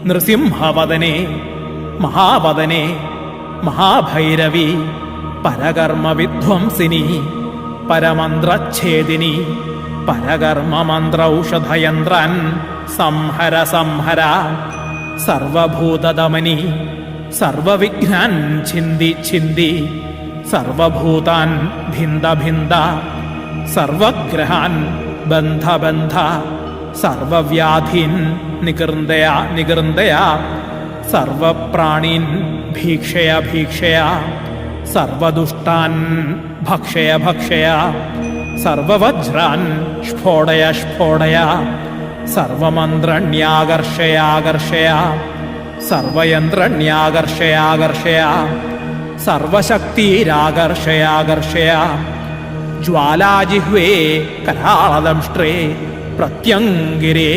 നൃസിംഹവദനേ മഹാവദനേ മഹാഭൈരവി പരകർമ്മവിധ്വംസിനി പരമന്ത്രച്ഛേദിനി പരകർമ്മമന്ത്രൌഷധയന്ത്രാൻ സംഹര സംഹര സർവഭൂതദമനി സർവവിഘ്നാൻ ഛിന്ദി ഛിന്ദി സർവഭൂതാൻ ഭിന്ദ ഭിന്ദ സർവഗ്രഹാൻ ബന്ധ ബന്ധ സർവവ്യാധീൻ നികൃന്ദയ നികൃന്ദയ സർവപ്രാണീൻ ഭീക്ഷയ ഭീക്ഷയ സർവദുഷ്ടാൻ ഭക്ഷയ ഭക്ഷയ സർവവജ്രാൻ സ്ഫോടയ സ്ഫോടയ സർവമന്ത്രണ്യാകർഷയാകർഷയ സർവയന്ത്രണ്യാകർഷയാകർഷയ സർവശക്തിരാകർഷയാകർഷയ ജ്വാലാജിഹ്വേ കരാളദംഷ്ട്രേ പ്രത്യംഗിരേ